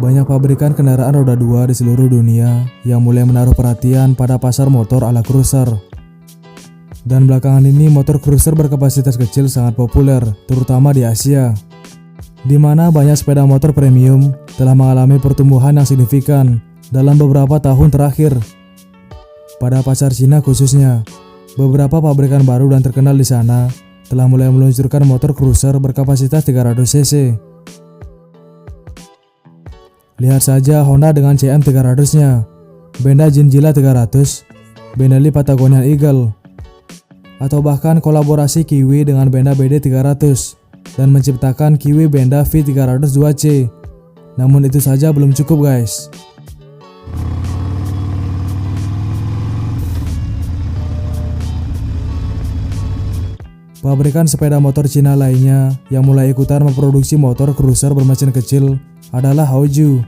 Banyak pabrikan kendaraan roda 2 di seluruh dunia yang mulai menaruh perhatian pada pasar motor ala cruiser. Dan belakangan ini motor cruiser berkapasitas kecil sangat populer, terutama di Asia, di mana banyak sepeda motor premium telah mengalami pertumbuhan yang signifikan dalam beberapa tahun terakhir. Pada pasar Cina khususnya, beberapa pabrikan baru dan terkenal di sana telah mulai meluncurkan motor cruiser berkapasitas 300 cc. Lihat saja Honda dengan CM300-nya, Benda Jinjila 300, Benelli Patagonia Eagle, atau bahkan kolaborasi Kiwi dengan Benda BD 300 dan menciptakan Kiwi Benda V302C. Namun itu saja belum cukup guys. Pabrikan sepeda motor Cina lainnya yang mulai ikutan memproduksi motor cruiser bermesin kecil adalah Haoju.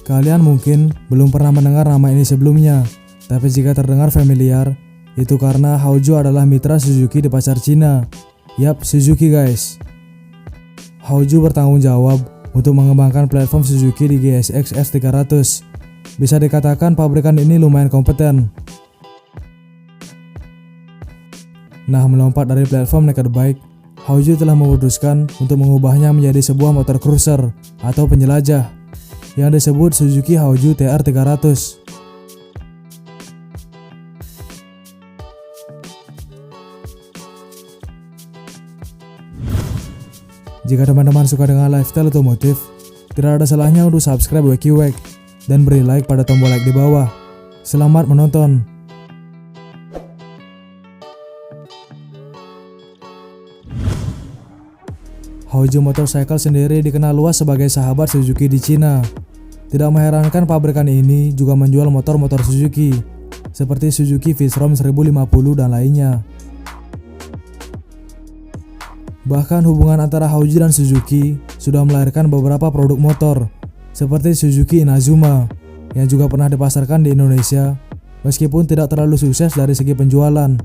Kalian mungkin belum pernah mendengar nama ini sebelumnya, tapi jika terdengar familiar, itu karena Haoju adalah mitra Suzuki di pasar Cina. Yap, Suzuki guys. Haoju bertanggung jawab untuk mengembangkan platform Suzuki di GSX S300. Bisa dikatakan pabrikan ini lumayan kompeten. Nah, melompat dari platform naked bike, Haoju telah memutuskan untuk mengubahnya menjadi sebuah motor cruiser atau penjelajah yang disebut Suzuki Haoju TR300. Jika teman-teman suka dengan lifestyle otomotif, tidak ada salahnya untuk subscribe WekiWek dan beri like pada tombol like di bawah. Selamat menonton. Haoju Motorcycle sendiri dikenal luas sebagai sahabat Suzuki di Cina. Tidak mengherankan pabrikan ini juga menjual motor-motor Suzuki, seperti Suzuki Victron 1050 dan lainnya. Bahkan hubungan antara Haoju dan Suzuki sudah melahirkan beberapa produk motor, seperti Suzuki Inazuma, yang juga pernah dipasarkan di Indonesia, meskipun tidak terlalu sukses dari segi penjualan.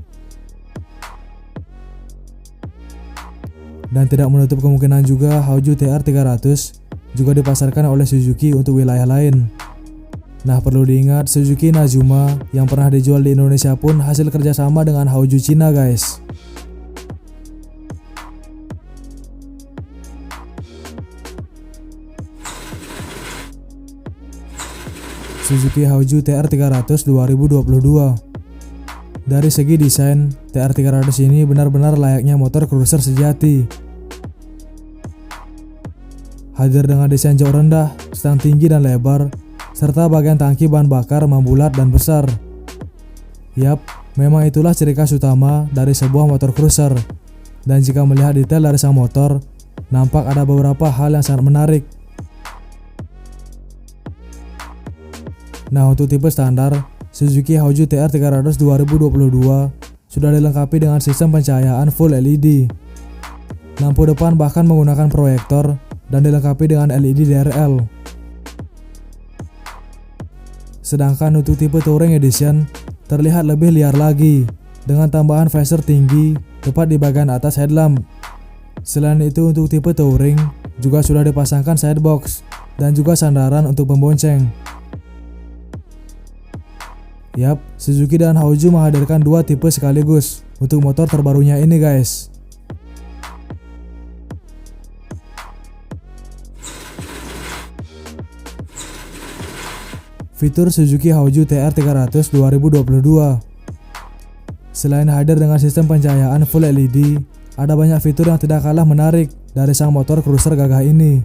Dan tidak menutup kemungkinan juga Haoju TR300 juga dipasarkan oleh Suzuki untuk wilayah lain. Nah, perlu diingat Suzuki Inazuma yang pernah dijual di Indonesia pun hasil kerjasama dengan Haoju Cina guys. Suzuki Haoju TR300 2022. Dari segi desain, TR300 ini benar-benar layaknya motor cruiser sejati. Hadir dengan desain jauh rendah, stang tinggi dan lebar, serta bagian tangki bahan bakar membulat dan besar. Yap, memang itulah ciri khas utama dari sebuah motor cruiser. Dan jika melihat detail dari sang motor, nampak ada beberapa hal yang sangat menarik. Nah, untuk tipe standar, Suzuki Haoju TR300 2022 sudah dilengkapi dengan sistem pencahayaan full LED. Lampu depan bahkan menggunakan proyektor dan dilengkapi dengan LED DRL. Sedangkan untuk tipe Touring Edition terlihat lebih liar lagi dengan tambahan visor tinggi tepat di bagian atas headlamp. Selain itu, untuk tipe Touring juga sudah dipasangkan sidebox dan juga sandaran untuk pembonceng. Yap, Suzuki dan Haoju menghadirkan dua tipe sekaligus untuk motor terbarunya ini guys. Fitur Suzuki Haoju TR300 2022. Selain hadir dengan sistem pencahayaan full LED, ada banyak fitur yang tidak kalah menarik dari sang motor cruiser gagah ini.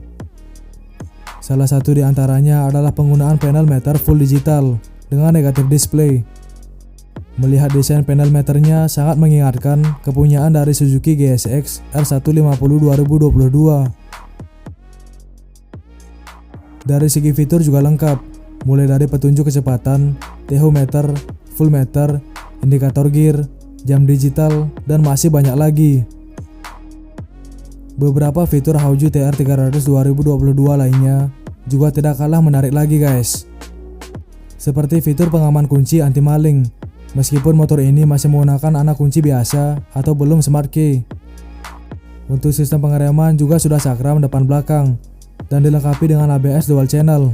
Salah satu di antaranya adalah penggunaan panel meter full digital dengan negatif display. Melihat desain panel meternya sangat mengingatkan kepunyaan dari Suzuki GSX R150 2022. Dari segi fitur juga lengkap, mulai dari petunjuk kecepatan, tachometer, full meter, indikator gear, jam digital, dan masih banyak lagi. Beberapa fitur Haoju TR300 2022 lainnya juga tidak kalah menarik lagi guys. Seperti fitur pengaman kunci anti maling meskipun motor ini masih menggunakan anak kunci biasa atau belum smart key. Untuk sistem pengereman juga sudah cakram depan belakang dan dilengkapi dengan ABS dual channel.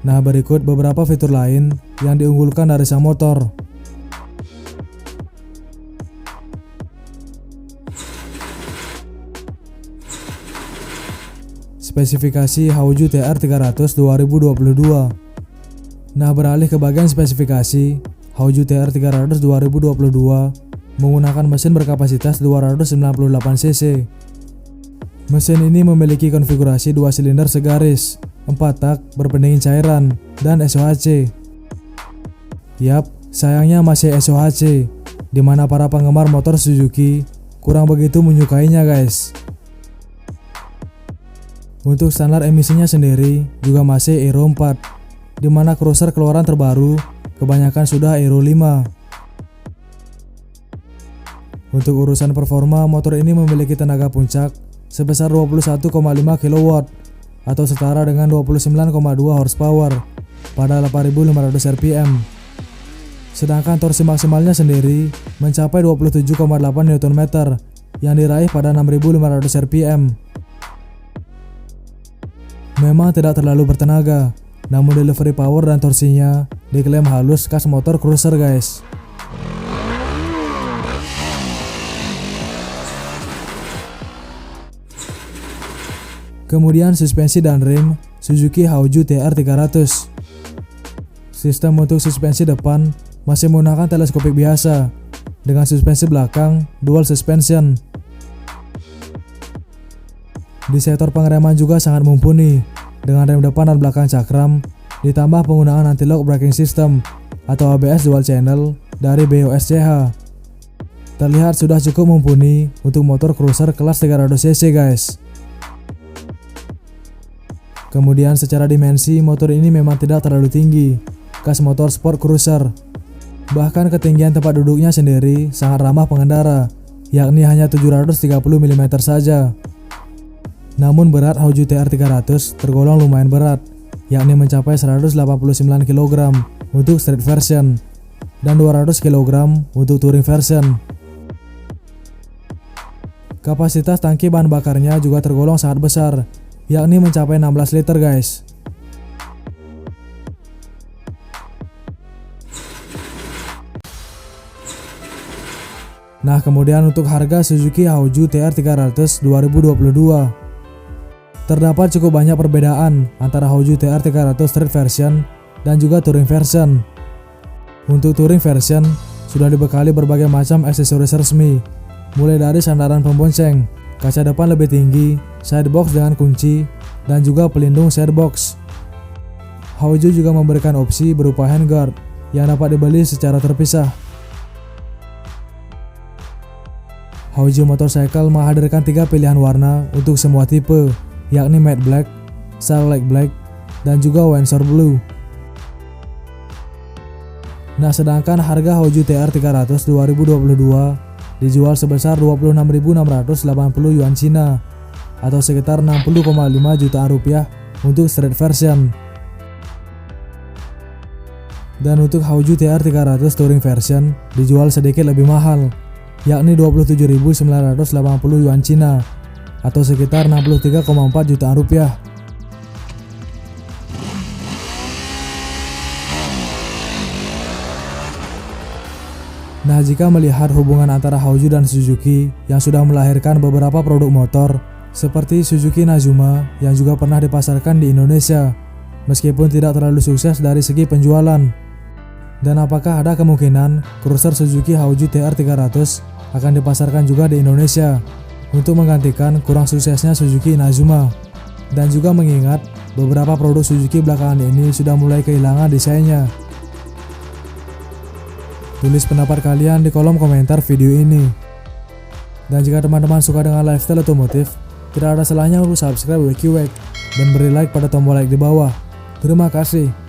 Nah, berikut beberapa fitur lain yang diunggulkan dari sang motor. Spesifikasi Hauju TR300 2022. Nah, beralih ke bagian spesifikasi, Hauju TR300 2022 menggunakan mesin berkapasitas 298 cc. Mesin ini memiliki konfigurasi 2 silinder segaris, 4 tak berpendingin cairan, dan SOHC. Yap, sayangnya masih SOHC, di mana para penggemar motor Suzuki kurang begitu menyukainya guys. Untuk standar emisinya sendiri juga masih Euro 4, di mana cruiser keluaran terbaru kebanyakan sudah Euro 5. Untuk urusan performa, motor ini memiliki tenaga puncak sebesar 21,5 kW atau setara dengan 29,2 horsepower pada 8.500 rpm. Sedangkan torsi maksimalnya sendiri mencapai 27,8 Nm yang diraih pada 6.500 rpm. Memang tidak terlalu bertenaga, namun delivery power dan torsinya diklaim halus khas motor cruiser guys. Kemudian suspensi dan rem Suzuki Hauju TR300. Sistem untuk suspensi depan masih menggunakan teleskopik biasa dengan suspensi belakang dual suspension. Di sektor pengereman juga sangat mumpuni dengan rem depan dan belakang cakram, ditambah penggunaan anti-lock braking system atau ABS dual channel dari BOSCH. Terlihat sudah cukup mumpuni untuk motor cruiser kelas 300cc guys. Kemudian secara dimensi motor ini memang tidak terlalu tinggi, khas motor sport cruiser. Bahkan ketinggian tempat duduknya sendiri sangat ramah pengendara, yakni hanya 730 mm saja. Namun berat Hauju TR300 tergolong lumayan berat, yakni mencapai 189 kg untuk street version dan 200 kg untuk touring version. Kapasitas tangki bahan bakarnya juga tergolong sangat besar, yakni mencapai 16 liter guys. Nah, kemudian untuk harga Suzuki Hauju TR300 2022. Terdapat cukup banyak perbedaan antara Hauju TR300 Street Version dan juga Touring Version. Untuk Touring Version sudah dibekali berbagai macam aksesoris resmi, mulai dari sandaran pembonceng, kaca depan lebih tinggi, sidebox dengan kunci, dan juga pelindung sidebox. Hauju juga memberikan opsi berupa handguard yang dapat dibeli secara terpisah. Hauju Motorcycle menghadirkan 3 pilihan warna untuk semua tipe, yakni Matte Black, Starlight Black, dan juga Windsor Blue. Nah, sedangkan harga Hauju TR300 2022 dijual sebesar 26.680 yuan Cina atau sekitar 60,5 jutaan rupiah untuk street version. Dan untuk Hauju TR300 Touring Version dijual sedikit lebih mahal, yakni 27.980 yuan Cina atau sekitar 63,4 jutaan rupiah. Nah, jika melihat hubungan antara Hauju dan Suzuki yang sudah melahirkan beberapa produk motor seperti Suzuki Nazuma yang juga pernah dipasarkan di Indonesia, meskipun tidak terlalu sukses dari segi penjualan. Dan apakah ada kemungkinan cruiser Suzuki Hauju TR300 akan dipasarkan juga di Indonesia untuk menggantikan kurang suksesnya Suzuki Nazuma? Dan juga mengingat beberapa produk Suzuki belakangan ini sudah mulai kehilangan desainnya. Tulis pendapat kalian di kolom komentar video ini. Dan jika teman-teman suka dengan lifestyle otomotif, tidak ada salahnya untuk subscribe WikiWek dan beri like pada tombol like di bawah. Terima kasih.